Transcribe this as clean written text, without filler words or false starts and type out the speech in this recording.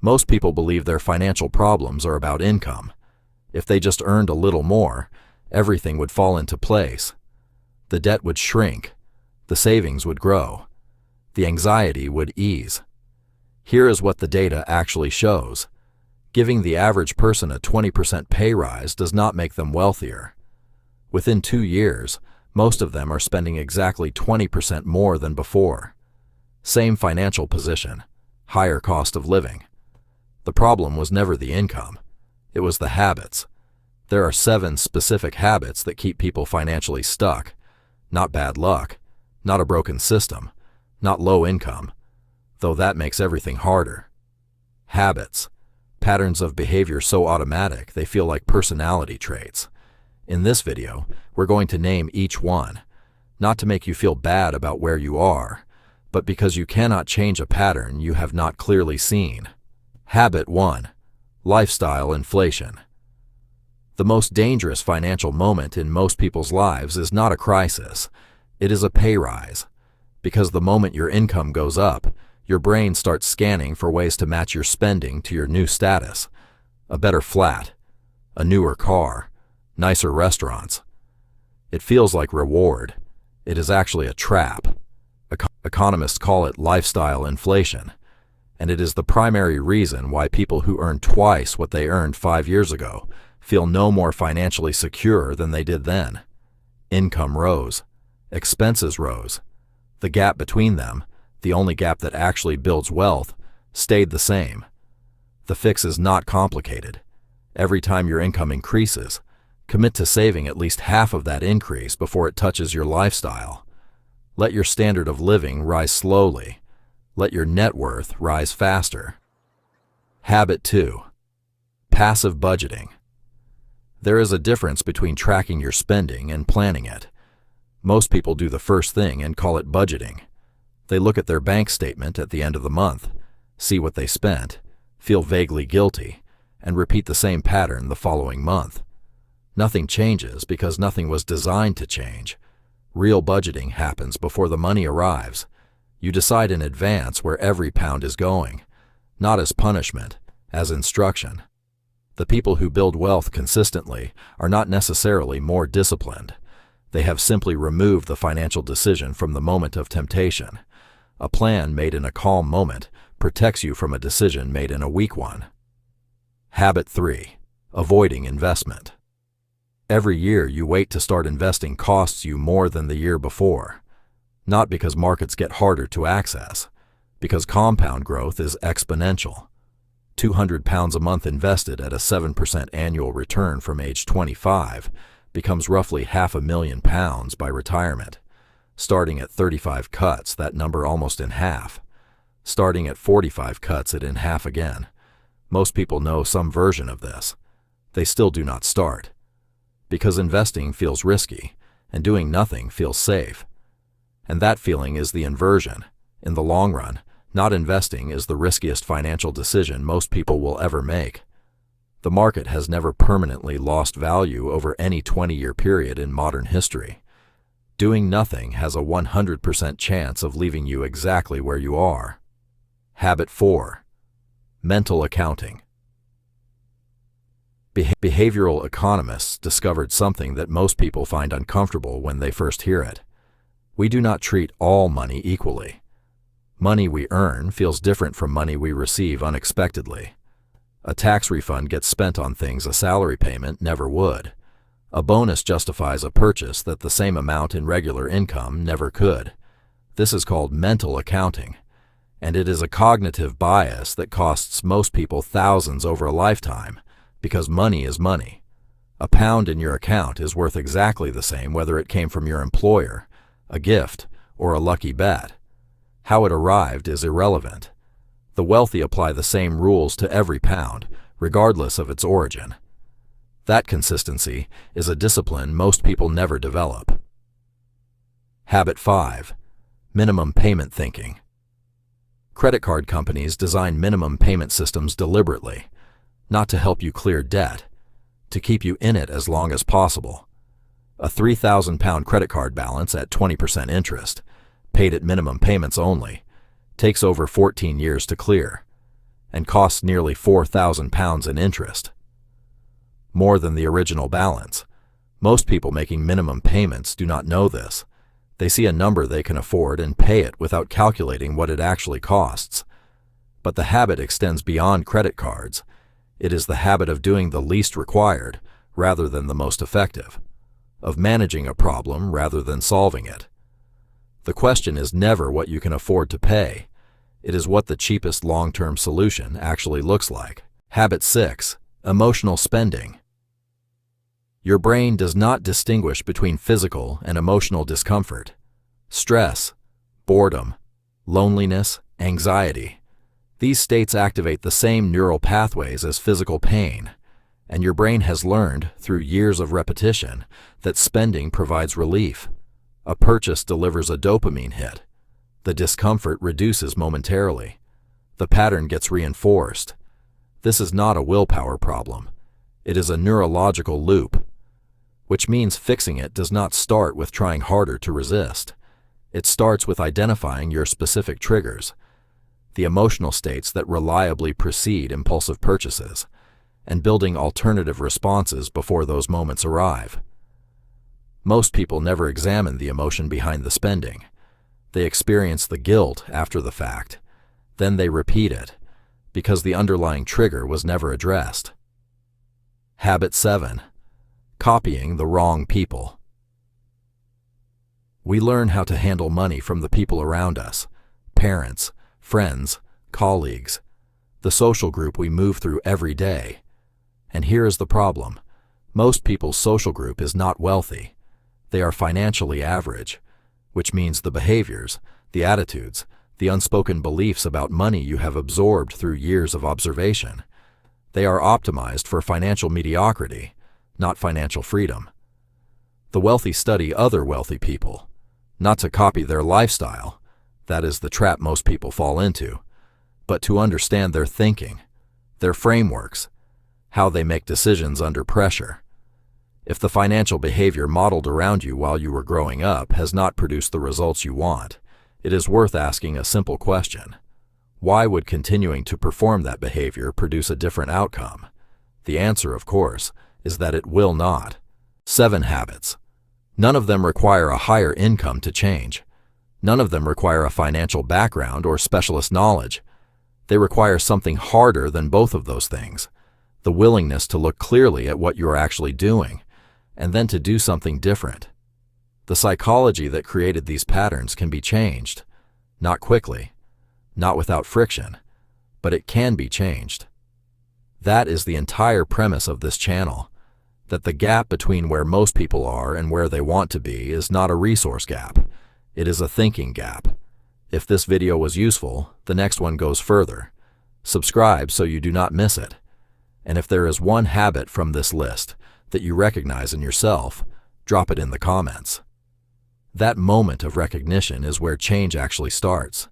Most people believe their financial problems are about income. If they just earned a little more, everything would fall into place. The debt would shrink, the savings would grow, the anxiety would ease. Here is what the data actually shows. Giving the average person a 20% pay rise does not make them wealthier. Within 2 years, most of them are spending exactly 20% more than before. Same financial position, higher cost of living. The problem was never the income. It was the habits. There are 7 specific habits that keep people financially stuck. Not bad luck, not a broken system, not low income, though that makes everything harder. Habits, patterns of behavior so automatic they feel like personality traits. In this video, we're going to name each one, not to make you feel bad about where you are, but because you cannot change a pattern you have not clearly seen. Habit 1. Lifestyle inflation. The most dangerous financial moment in most people's lives is not a crisis. It is a pay rise. Because the moment your income goes up, your brain starts scanning for ways to match your spending to your new status. A better flat, a newer car, nicer restaurants. It feels like reward. It is actually a trap. Economists call it lifestyle inflation, and it is the primary reason why people who earn twice what they earned 5 years ago feel no more financially secure than they did then. Income rose. Expenses rose. The gap between them, the only gap that actually builds wealth, stayed the same. The fix is not complicated. Every time your income increases, commit to saving at least half of that increase before it touches your lifestyle. Let your standard of living rise slowly. Let your net worth rise faster. Habit 2. Passive budgeting. There is a difference between tracking your spending and planning it. Most people do the first thing and call it budgeting. They look at their bank statement at the end of the month, see what they spent, feel vaguely guilty, and repeat the same pattern the following month. Nothing changes because nothing was designed to change. Real budgeting happens before the money arrives. You decide in advance where every pound is going, not as punishment, as instruction. The people who build wealth consistently are not necessarily more disciplined. They have simply removed the financial decision from the moment of temptation. A plan made in a calm moment protects you from a decision made in a weak one. Habit 3. Avoiding investment. Every year you wait to start investing costs you more than the year before. Not because markets get harder to access, because compound growth is exponential. £200 a month invested at a 7% annual return from age 25 becomes roughly £500,000 by retirement. Starting at 35 cuts, that number almost in half. Starting at 45 cuts it in half again. Most people know some version of this. They still do not start. Because investing feels risky, and doing nothing feels safe. And that feeling is the inversion. In the long run, not investing is the riskiest financial decision most people will ever make. The market has never permanently lost value over any 20-year period in modern history. Doing nothing has a 100% chance of leaving you exactly where you are. Habit 4. Mental accounting. Behavioral economists discovered something that most people find uncomfortable when they first hear it. We do not treat all money equally. Money we earn feels different from money we receive unexpectedly. A tax refund gets spent on things a salary payment never would. A bonus justifies a purchase that the same amount in regular income never could. This is called mental accounting, and it is a cognitive bias that costs most people thousands over a lifetime, because money is money. A pound in your account is worth exactly the same whether it came from your employer, a gift, or a lucky bet. How it arrived is irrelevant. The wealthy apply the same rules to every pound, regardless of its origin. That consistency is a discipline most people never develop. Habit 5. Minimum payment thinking. Credit card companies design minimum payment systems deliberately, not to help you clear debt, to keep you in it as long as possible. A £3,000 credit card balance at 20% interest, paid at minimum payments only, takes over 14 years to clear. and costs nearly £4,000 in interest. More than the original balance. Most people making minimum payments do not know this. They see a number they can afford and pay it without calculating what it actually costs. But the habit extends beyond credit cards. It is the habit of doing the least required rather than the most effective, of managing a problem rather than solving it. The question is never what you can afford to pay. It is what the cheapest long-term solution actually looks like. Habit 6. Emotional spending. Your brain does not distinguish between physical and emotional discomfort, stress, boredom, loneliness, anxiety. These states activate the same neural pathways as physical pain, and your brain has learned, through years of repetition, that spending provides relief. A purchase delivers a dopamine hit. The discomfort reduces momentarily. The pattern gets reinforced. This is not a willpower problem. It is a neurological loop, which means fixing it does not start with trying harder to resist. It starts with identifying your specific triggers, the emotional states that reliably precede impulsive purchases, and building alternative responses before those moments arrive. Most people never examine the emotion behind the spending. They experience the guilt after the fact. Then they repeat it, because the underlying trigger was never addressed. Habit 7. Copying the wrong people. We learn how to handle money from the people around us, parents, friends, colleagues, the social group we move through every day. And here is the problem. Most people's social group is not wealthy. They are financially average, which means the behaviors, the attitudes, the unspoken beliefs about money you have absorbed through years of observation. They are optimized for financial mediocrity, not financial freedom. The wealthy study other wealthy people, not to copy their lifestyle, that is the trap most people fall into, but to understand their thinking, their frameworks, how they make decisions under pressure. If the financial behavior modeled around you while you were growing up has not produced the results you want, it is worth asking a simple question. Why would continuing to perform that behavior produce a different outcome? The answer, of course, is that it will not. 7 habits. None of them require a higher income to change. None of them require a financial background or specialist knowledge. They require something harder than both of those things: the willingness to look clearly at what you are actually doing, and then to do something different. The psychology that created these patterns can be changed. Not quickly, not without friction, but it can be changed. That is the entire premise of this channel, that the gap between where most people are and where they want to be is not a resource gap. It is a thinking gap. If this video was useful, the next one goes further. Subscribe so you do not miss it. And if there is one habit from this list that you recognize in yourself, drop it in the comments. That moment of recognition is where change actually starts.